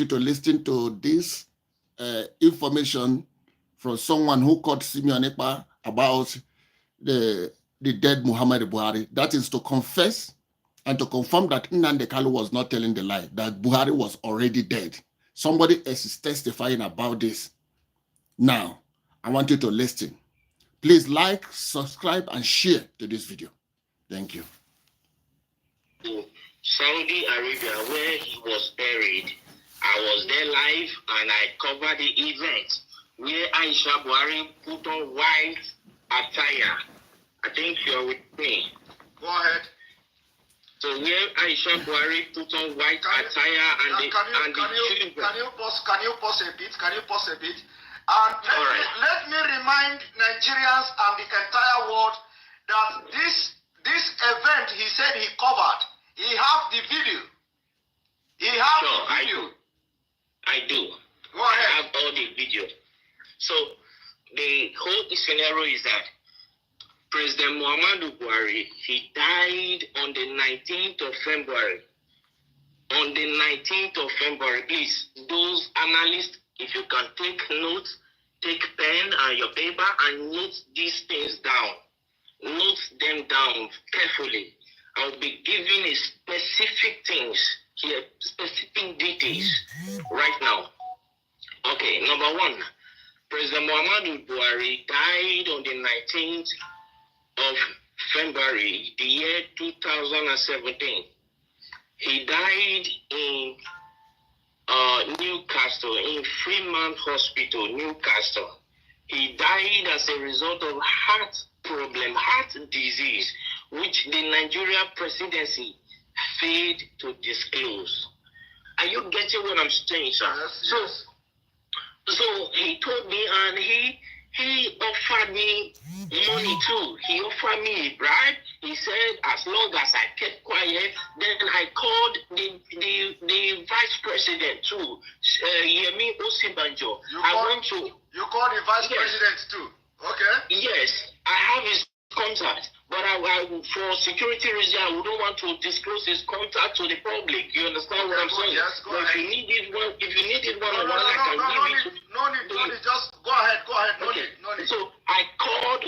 you to listen to this information from someone who called Simeon Ekpa about the dead Muhammad Buhari. That is to confess and to confirm that Nnamdi Kanu was not telling the lie, that Buhari was already dead. Somebody else is testifying about this. Now, I want you to listen. Please like, subscribe, and share to this video. Thank you. Saudi Arabia, where he was buried. I was there live and I covered the event where Aisha Buhari put on white attire. I think you're with me. Go ahead. So where Aisha Buhari put on white attire and the children. Can you pause a bit? Can you pause a bit? And let me remind Nigerians and the entire world that this event he said he covered, he have the video. He have the video. I do. Go ahead. I have all the video. So the whole scenario is that President Muhammadu Buhari, he died on the 19th of February. On the 19th of February, please, those analysts, if you can take notes, take pen and your paper and note these things down. Note them down carefully. I'll be giving a specific things here, specific details right now. Okay, number one, President Muhammadu Buhari died on the 19th of February, the year 2017. He died in Newcastle, in Freeman Hospital, Newcastle. He died as a result of heart problem, heart disease, which the Nigeria presidency failed to disclose. Are you getting what I'm saying, sir? Yes. So he told me, and he offered me money too. He offered me a bribe. He said, as long as I kept quiet, then I called the vice president too, Yemi Osibanjo. You called the vice president too? Okay. Yes, I have his contact, but I for security reasons, I wouldn't want to disclose his contact to the public. You understand what I'm saying? Yes, go ahead. If you needed one, I can give it to you. No need. Just go ahead. No need. So I called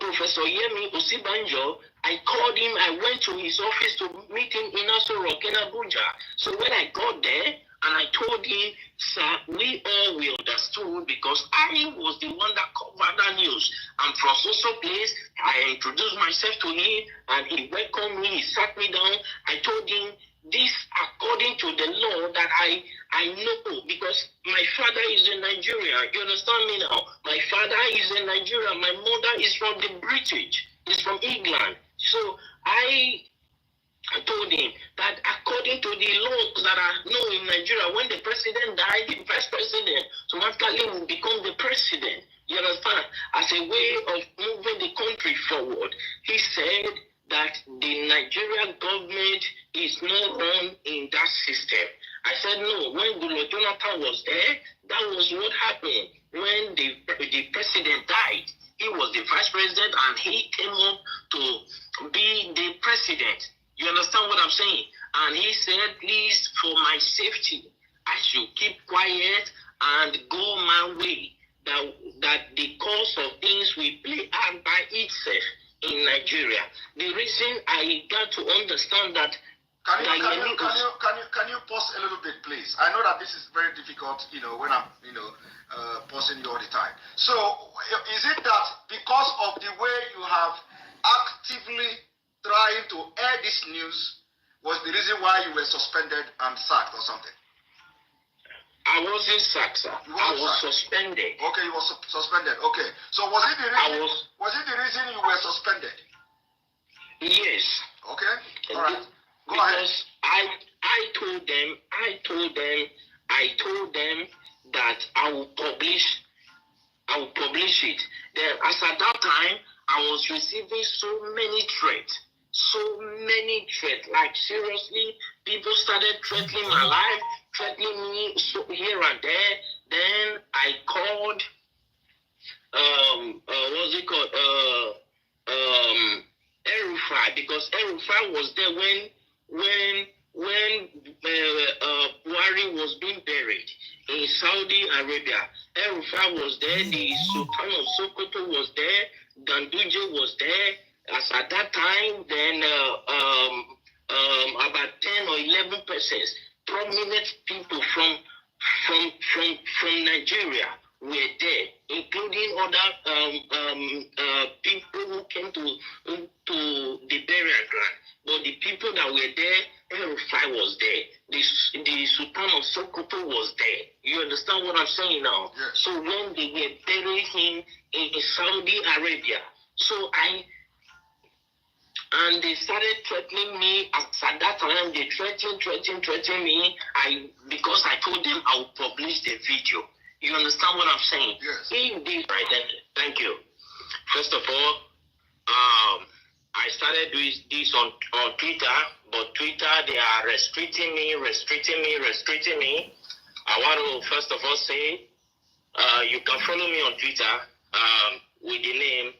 Professor Yemi Osibanjo. I called him. I went to his office to meet him in Aso Rock in Abuja. So when I got there, and I told him, sir, we understood because I was the one that covered that news. I'm from social place. I introduced myself to him and he welcomed me. He sat me down. I told him this according to the law that I know because my father is in Nigeria. You understand me now? My father is in Nigeria. My mother is from the British. Is from England. So I told him that according to the laws that are known in Nigeria, when the president died, the vice president automatically will become the president. You understand? As a way of moving the country forward. He said that the Nigerian government is not run in that system. I said no. When Goodluck Jonathan was there, that was what happened. When the president died, he was the vice president and he came up to be the president. You understand what I'm saying? And he said, please, for my safety, I should keep quiet and go my way. That the course of things will play out by itself in Nigeria. The reason I got to understand that. Can you pause a little bit, please? I know that this is very difficult, when I'm, pausing you all the time. So, is it that because of the way you have actively trying to air this news was the reason why you were suspended and sacked or something? I wasn't sacked, sir. I was suspended. Okay, you were suspended. Okay. So was it the reason you were suspended? Yes. Okay. All right. Go because ahead. I told them that I will publish it. Then as at that time I was receiving so many threats. Like seriously, people started threatening my life, threatening me here and there. Then I called, El-Rufai, because El-Rufai was there when when Buhari was being buried in Saudi Arabia. El-Rufai was there, the Sultan of Sokoto was there, Ganduje was there. As at that time, then about 10 or 11 persons, prominent people from Nigeria were there, including other people who came to the burial ground. But the people that were there, El-Rufai was there. The Sultan of Sokoto was there. You understand what I'm saying now? Yes. So when they were burying him in Saudi Arabia, and they started threatening me. At that time, they threatened me. Because I told them I would publish the video. You understand what I'm saying? Yes. Right then. Thank you. First of all, I started doing this on Twitter, but Twitter, they are restricting me. I want to first of all say, you can follow me on Twitter with the name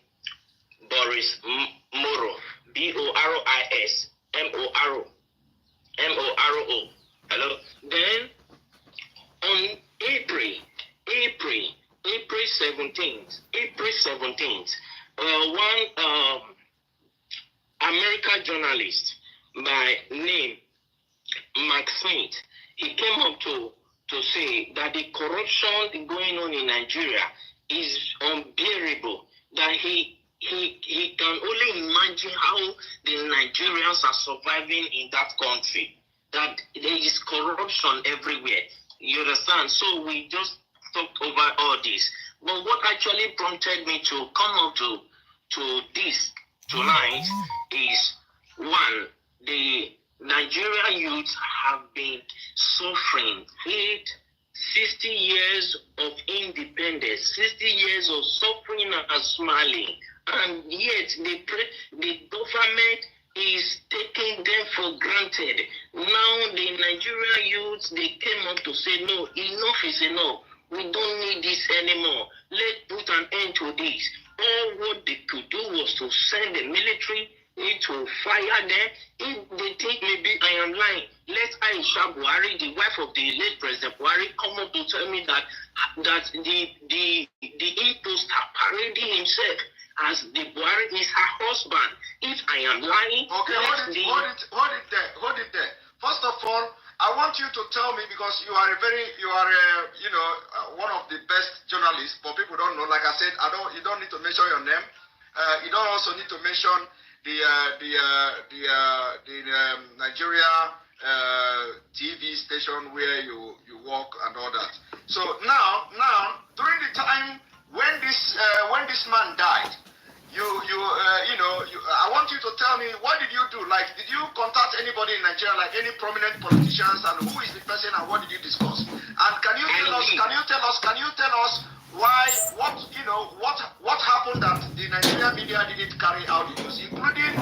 Boris Moro, Boris Moro. Hello. Then on April 17th, one American journalist by name Mark Smith, he came up to say that the corruption going on in Nigeria is unbearable, that he can only imagine how the Nigerians are surviving in that country, that there is corruption everywhere. You understand? So we just talked over all this. But what actually prompted me to come up to this tonight is, one, the Nigerian youth have been suffering 60 years of independence, 60 years of suffering and smiling, and yet the government is taking them for granted. Now the Nigerian youth, they came up to say, no, enough is enough. We don't need this anymore. Let's put an end to this. All what they could do was to send the military to fire them. If they think maybe I am lying, let Aisha Buhari, the wife of the late President Buhari, come up to tell me that the imposter parading himself as the Buhari is her husband. If I am lying, okay, hold it there. First of all, I want you to tell me, because you are one of the best journalists, but people don't know. Like I said, you don't need to mention your name. You don't also need to mention the Nigeria TV station where you work and all that. So now during the time when this man died, I want you to tell me, what did you do? Like, did you contact anybody in Nigeria, like any prominent politicians, and who is the person and what did you discuss? And can you tell us why, what happened that the Nigerian media didn't carry out the news, including?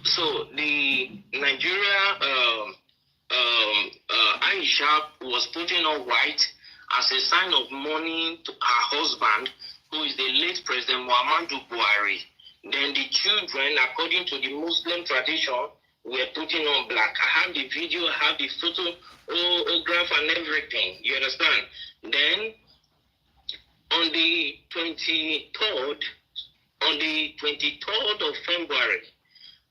So the Nigeria Aisha was putting on white as a sign of mourning to her husband, who is the late President Muhammadu Buhari. Then the children, according to the Muslim tradition, were putting on black. I have the video, I have the photograph and everything. You understand? Then on the 23rd of February,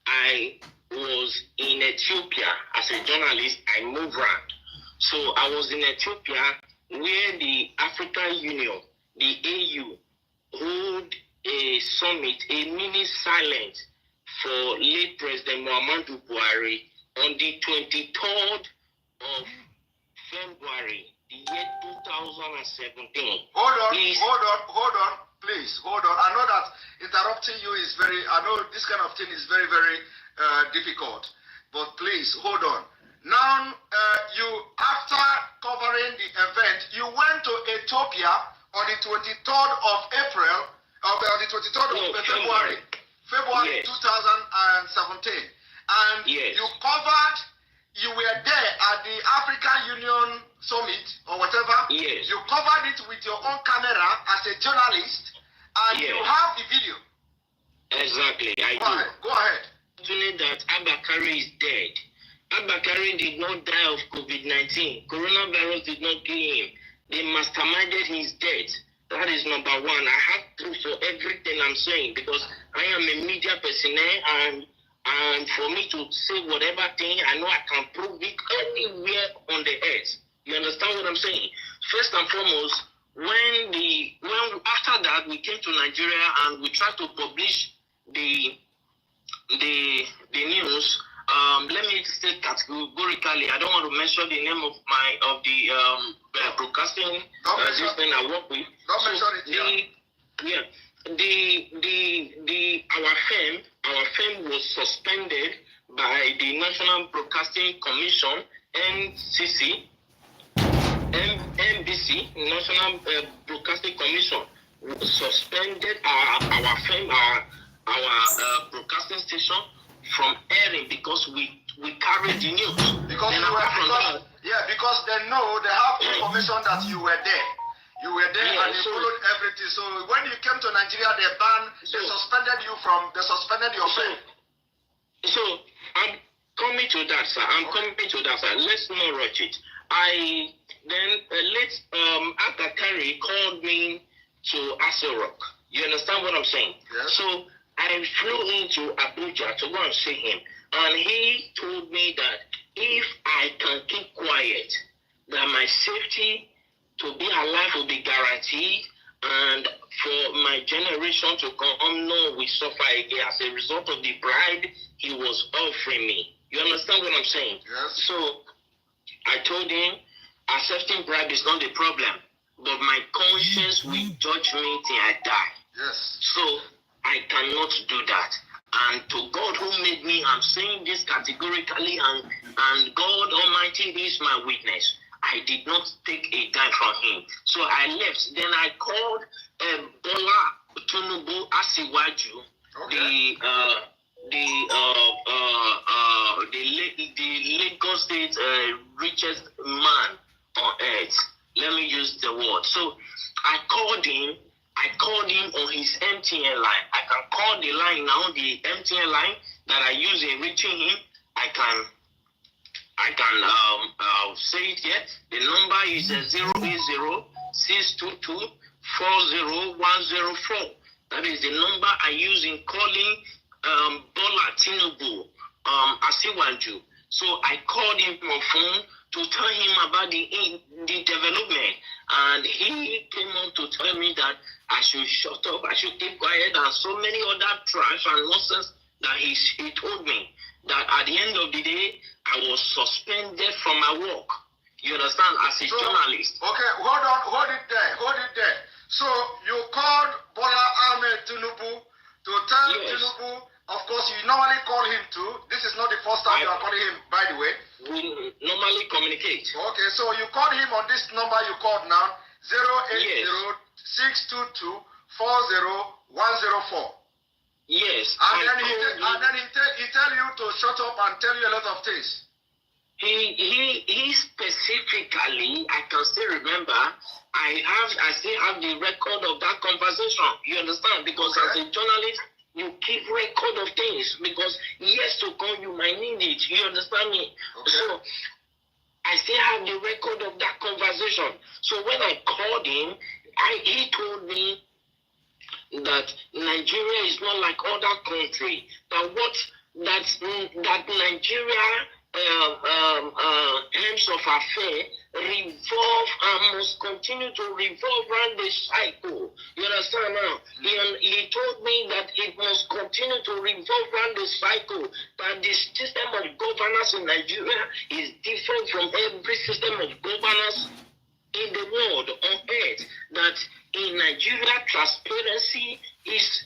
I was in Ethiopia as a journalist. I moved around. So I was in Ethiopia where the African Union, the AU, hold a summit, a mini silence for late President Muhammadu Buhari on the 23rd of February, the year 2017. Hold on, please, hold on. I know that interrupting you is this kind of thing is very, very difficult, but please, hold on. Now, after covering the event, you went to Ethiopia on the 23rd of April, on the 23rd of February, yes. 2017. And yes. You were there at the African Union Summit or whatever. Yes. You covered it with your own camera as a journalist, and yes. you have the video. Exactly, I do. Go ahead. unfortunate that Abakari is dead. Abakari did not die of COVID-19. Coronavirus did not kill him. They masterminded his death. That is number one. I have proof for everything I'm saying because I am a media person, and for me to say whatever thing, I know I can prove it anywhere on the earth. You understand what I'm saying? First and foremost, when after that we came to Nigeria and we tried to publish the news. Let me state categorically. I don't want to mention the name of the broadcasting system I work with. Don't mention it. Our firm was suspended by the National Broadcasting Commission, NCC, NBC, National Broadcasting Commission, suspended our firm, our broadcasting station from airing because we carried the news. Because they know they have information that you were there. You were there and they followed everything. So when you came to Nigeria, they suspended your firm. So I'm coming to that, sir. Let's not rush it. Abakari called me to Aso Rock. You understand what I'm saying? Yes. So I flew into Abuja to go and see him, and he told me that if I can keep quiet, that my safety to be alive will be guaranteed, and for my generation to come, no, we suffer again as a result of the bribe he was offering me. You understand what I'm saying? Yes. So I told him, accepting bribe is not the problem, but my conscience will judge me till I die. Yes. So I cannot do that. And to God who made me, I'm saying this categorically, and God Almighty is my witness. I did not take a dime from him. So I left. Then I called Bola Tinubu Asiwaju, okay, the Lagos State richest man on earth. Let me use the word. So I called him on his MTN line. I can call the line now, the MTN line that I use in reaching him. I can say it here. The number is 080-622-40104. That is the number I use in calling Bola Tinubu Asiwaju. So I called him on phone to tell him about the development, and he came on to tell me that I should shut up, I should keep quiet, and so many other trash and nonsense that he told me. That at the end of the day, I was suspended from my work. You understand? As a journalist. Okay, hold it there. So you called Bola Ahmed Tinubu to tell Tinubu, of course you normally call him too. This is not the first time you are calling him, by the way. We normally communicate. Okay, so you called him on this number you called now, 080-622-40104. Yes. And then he tell you to shut up and tell you a lot of things. He specifically, I can still remember, I still have the record of that conversation. You understand? Because as a journalist, you keep record of things because years to come you might need it. You understand me? Okay. So I still have the record of that conversation. So when I called him, he told me that Nigeria is not like other countries. That Nigeria terms of affair revolve and must continue to revolve around the cycle. You understand now? He told me that it must continue to revolve around the cycle. That the system of governance in Nigeria is different from every system of governance in the world on earth. That in Nigeria, transparency is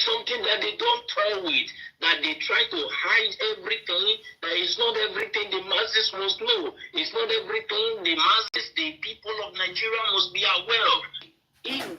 something that they don't toy with, that they try to hide everything, that it's not everything the masses must know. It's not everything the masses, the people of Nigeria must be aware of. And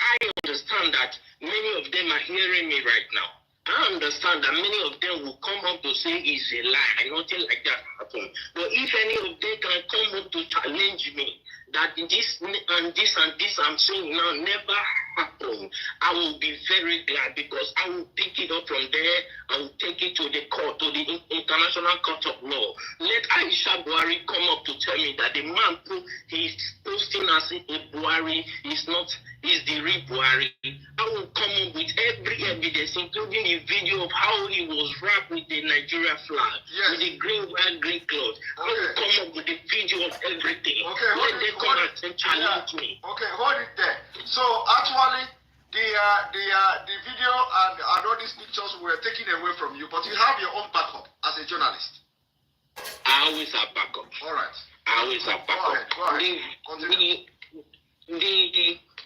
I understand that many of them are hearing me right now. I understand that many of them will come up to say it's a lie, nothing like that happened. But if any of them can come up to challenge me, that this and this and this I'm saying now never happened, I will be very glad, because I will pick it up from there. I will take it to the court, to the International Court of Law. Let Aisha Buhari come up to tell me that the man who he's posting as a Buhari is the real Buhari. I will come up with every evidence, including the video of how he was wrapped with the Nigeria flag, with the green, white, green cloth. I will come up with the video of everything. Let them come and challenge me. Okay, hold it there. So actually, the video and all these pictures were taken away from you, but you have your own backup as a journalist. I always have backup. All right. I always have backup. Go ahead.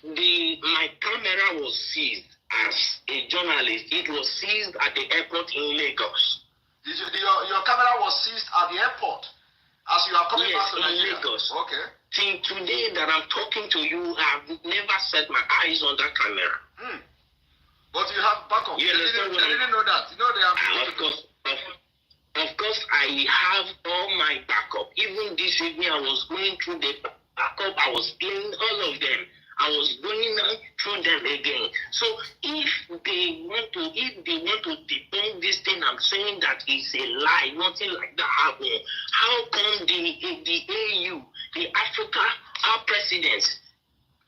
My camera was seized as a journalist. It was seized at the airport in Lagos. Your camera was seized at the airport as you are coming back to Nigeria? Lagos. Okay. Till today that I'm talking to you, I've never set my eyes on that camera. But you have backup. You understand I didn't know that. You know they have. Of course, I have all my backup. Even this evening, I was going through the backup. I was playing all of them. I was going through them again. So if they want to debunk this thing, I'm saying that it's a lie. Nothing like that happened. How come the AU, the Africa, our presidents,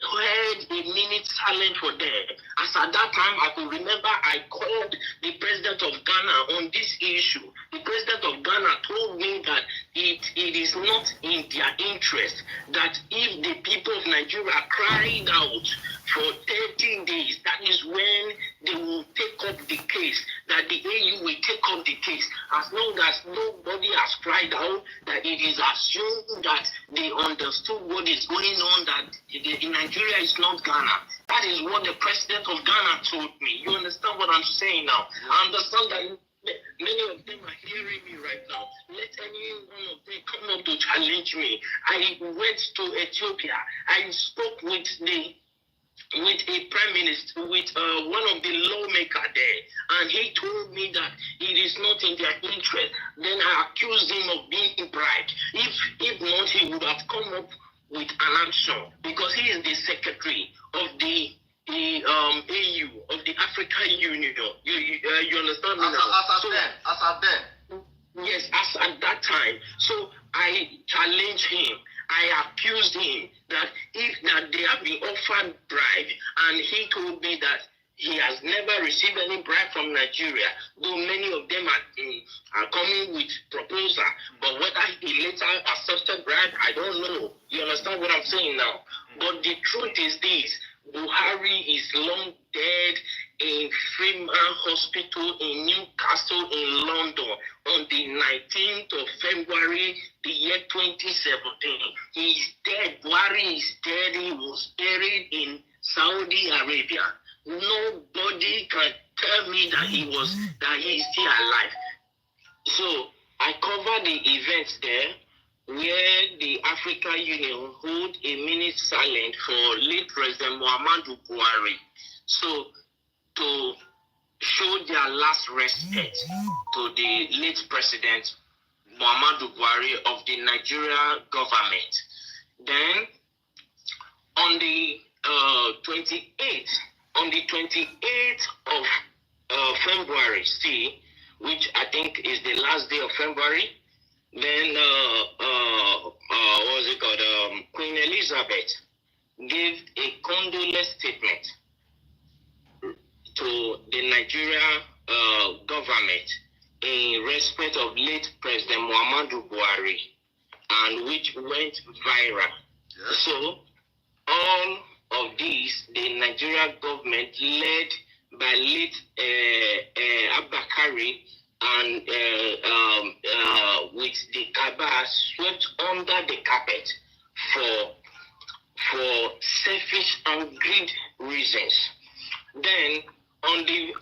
had a minute silent for them? As at that time, I could remember I called the president of Ghana on this issue. The president of Ghana told me that it is not in their interest, that if the people of Nigeria cried out for 13 days, that is when they will take up the case, that the AU will take up the case. As long as nobody has cried out, that it is assumed that they understood what is going on, that Nigeria is not Ghana. That is what the president of Ghana told me. You understand what I'm saying now? I understand that many of them are hearing me right now. Let any one of them come up to challenge me. I went to Ethiopia. I spoke with a prime minister, with one of the lawmakers there, and he told me that it is not in their interest. Then I accused him of being bribed. If not, he would have come up with an action, because he is the secretary of the AU, of the African Union. You understand me now? As at then. Yes, as at that time. So I challenged him. I accused him that they have been offered bribe, and he told me that he has never received any bribe from Nigeria, though many of them are coming with proposal. But whether he later accepted bribe, I don't know. You understand what I'm saying now? But the truth is this: Buhari is long dead in Freeman Hospital in Newcastle in London on the 19th of February, the year 2017. He's dead. Buhari is dead. He was buried in Saudi Arabia. Nobody can tell me that he is still alive. So I covered the events there where the African Union hold a minute silent for late President Muhammadu Buhari. So to show their last respect to the late President Muhammadu Buhari of the Nigeria government. Then on the 28th of February, which I think is the last day of February, then Queen Elizabeth gave a condolence statement to the Nigeria government in respect of late President Muhammadu Buhari, and which went viral. Yes. So all of these, the Nigeria government, led by late Abakari and with the Kaaba, swept under the carpet for selfish and greed reasons. Then on the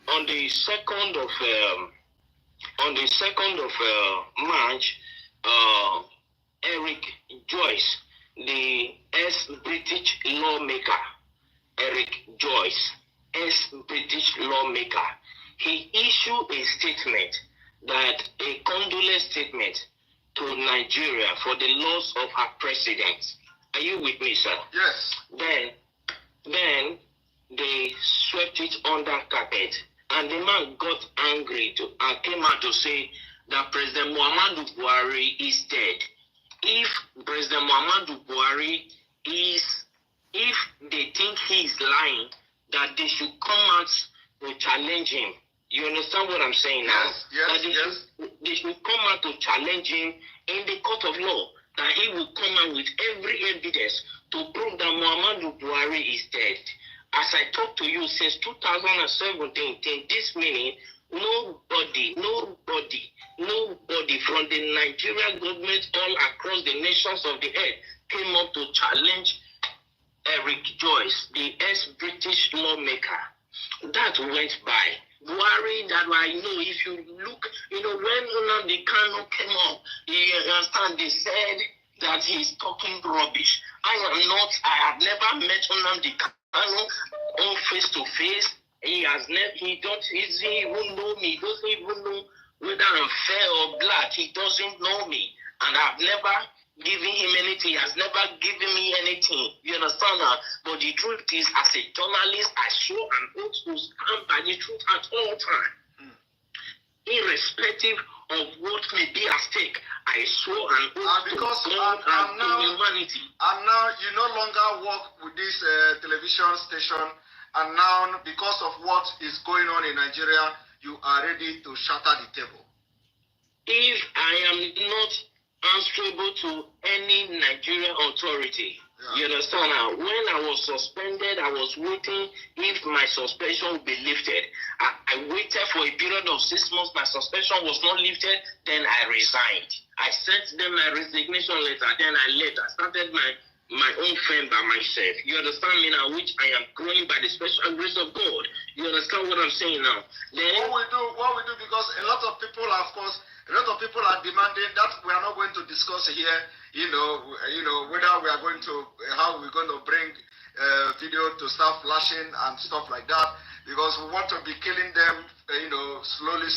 2nd of March, Eric Joyce, the ex-British lawmaker, Eric Joyce, ex-British lawmaker, he issued a statement, that a condolence statement to Nigeria for the loss of her president. Are you with me, sir? Yes. Then they swept it under carpet, and the man got angry and came out to say that President Muhammadu Buhari is dead. If President Muhammadu Buhari if they think he is lying, that they should come out to challenge him. You understand what I'm saying now? Yes. They should come out to challenge him in the court of law. That he will come out with every evidence to prove that Muhammadu Buhari is dead. As I talked to you since 2017, till this minute, nobody from the Nigerian government all across the nations of the earth came up to challenge Eric Joyce, the ex-British lawmaker. That went by. Buhari, that I know, if you look, when Nnamdi Kanu came up, you understand, they said that he's talking rubbish. I have never met Nnamdi Kanu on face to face. He doesn't even know me. He doesn't even know whether I'm fair or black. He doesn't know me. And I've never given him anything. He has never given me anything. You understand that? But the truth is, as a journalist, I swear and oath to stand by the truth at all times. Irrespective of what may be at stake, I swear and oath to God and to humanity. And now you no longer work with this television station, and now because of what is going on in Nigeria, you are ready to shatter the table. If I am not answerable to any Nigerian authority, you understand now? When I was suspended, I was waiting if my suspension would be lifted. I waited for a period of 6 months. My suspension was not lifted. Then I resigned. I sent them my resignation letter. Then I left. I started my own firm by myself. You understand me now? Which I am growing by the special grace of God. You understand what I'm saying now? Then what we do, because a lot of people, of course, a lot of people are demanding that we are not going to discuss here. Whether we are going to, how we're going to bring video to start flashing and stuff like that, because we want to be killing them, slowly.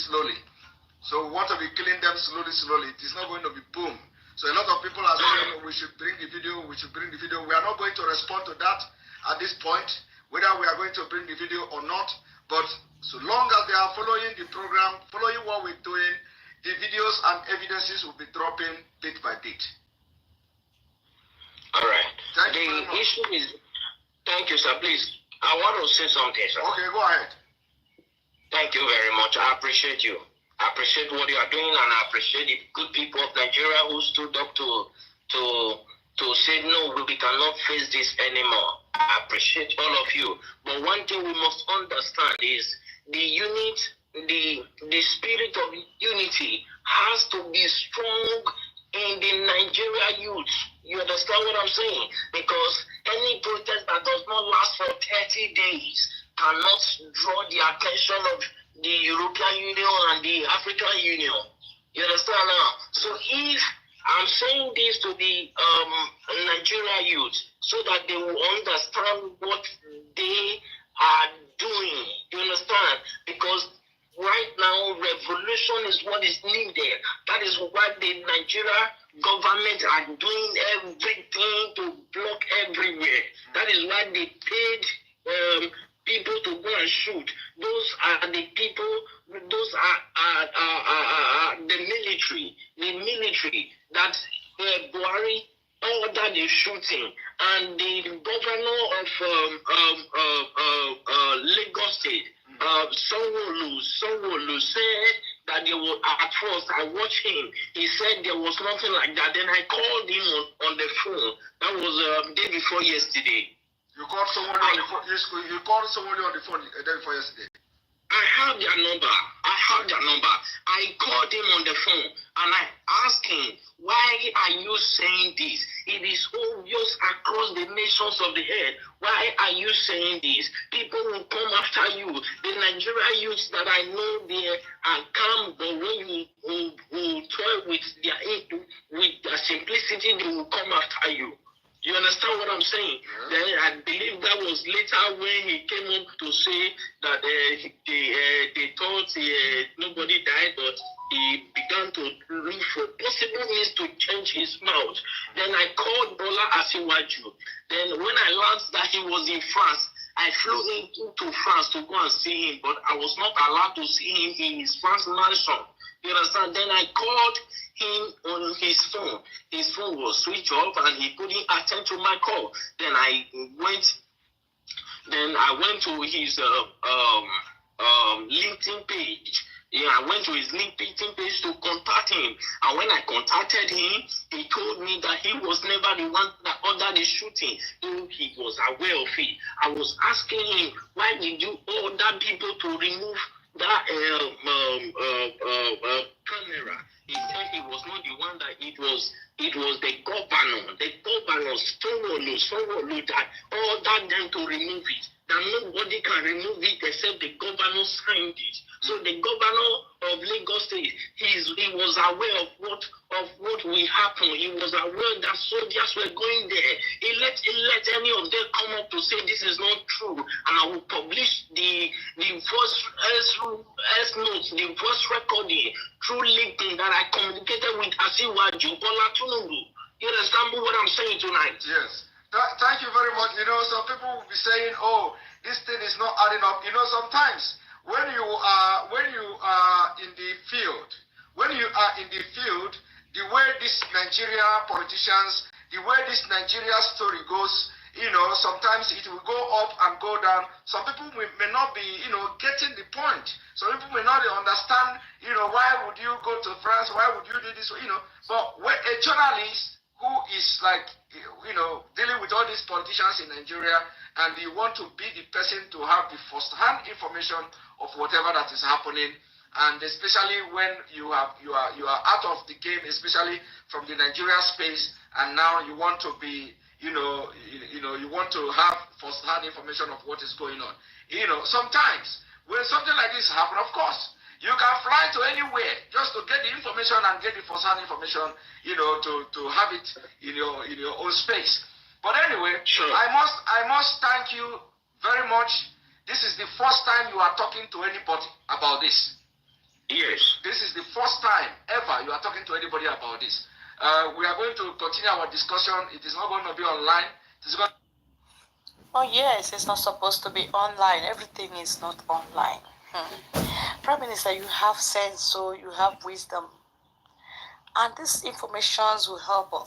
So we want to be killing them slowly. It is not going to be boom. So a lot of people are saying we should bring the video. We are not going to respond to that at this point, whether we are going to bring the video or not. But so long as they are following the program, following what we're doing, the videos and evidences will be dropping bit by bit. All right. Thank you. The issue is, thank you, sir. Please, I want to say something, sir. Okay, go ahead. Thank you very much. I appreciate you. I appreciate what you are doing, and I appreciate the good people of Nigeria who stood up to say no, we cannot face this anymore. I appreciate all of you. But one thing we must understand is the spirit of unity has to be strong in the Nigeria youth. You understand what I'm saying? Because any protest that does not last for 30 days cannot draw the attention of the European Union and the African Union. You understand now? So if I'm saying this to the Nigeria youth so that they will understand what they are doing. You understand? Because right now, revolution is what is needed. That is why the Nigeria government are doing everything to block everywhere. That is why they paid people to go and shoot. Those are the people, those are the military that Buhari ordered the shooting. And the governor of Lagos State, Sanwo-Olu said that there was, at first I watched him, he said there was nothing like that. Then I called him on the phone. That was day before yesterday. You called somebody on the phone. You called somebody on the phone the day before yesterday. I have their number. I called him on the phone and I asked him, why are you saying this? It is obvious across the nations of the earth. Why are you saying this? People will come after you. The Nigerian youths that I know there are calm, but when you toy with their simplicity, they will come after you. You understand what I'm saying? Yeah. Then I believe that was later when he came up to say that they thought nobody died, but he began to look for possible means to change his mouth. Then I called Bola Asiwaju. Then when I learned that he was in France, I flew into France to go and see him, but I was not allowed to see him in his France mansion. You understand? Then I called him on his phone. His phone was switched off and he couldn't attend to my call. Then I went to his LinkedIn page. Yeah, I went to his LinkedIn page to contact him. And when I contacted him, he told me that he was never the one that ordered the shooting, though he was aware of it. I was asking him, why did you order people to remove that camera? He said he was not the one, that it was the governor Sanwo-Olu that ordered them to remove it. That nobody can remove it except the governor signed it. So the governor of Lagos State, he was aware of what will happen. He was aware that soldiers were going there. He let any of them come up to say this is not true, and I will publish the voice notes, the voice recording through LinkedIn that I communicated with Asiwaju Bola Tinubu. You understand what I'm saying tonight? Yes. Thank you very much. Some people will be saying, "Oh, this thing is not adding up." Sometimes when you are in the field, the way these Nigeria politicians, the way this Nigeria story goes, sometimes it will go up and go down. Some people may not be, getting the point. Some people may not understand, why would you go to France? Why would you do this? But when a journalist who is like, dealing with all these politicians in Nigeria, and you want to be the person to have the first-hand information of whatever that is happening, and especially when you are out of the game, especially from the Nigeria space, and now you want to be, you want to have first-hand information of what is going on. Sometimes when something like this happens, of course, you can fly to anywhere just to get the information and get the first-hand information, to have it in your own space. But anyway, sure. I must thank you very much. This is the first time you are talking to anybody about this. Yes. This is the first time ever you are talking to anybody about this. We are going to continue our discussion. It is not going to be online. It is going. Oh yes, it's not supposed to be online. Everything is not online. Prime Minister, you have sense, so you have wisdom. And these informations will help us.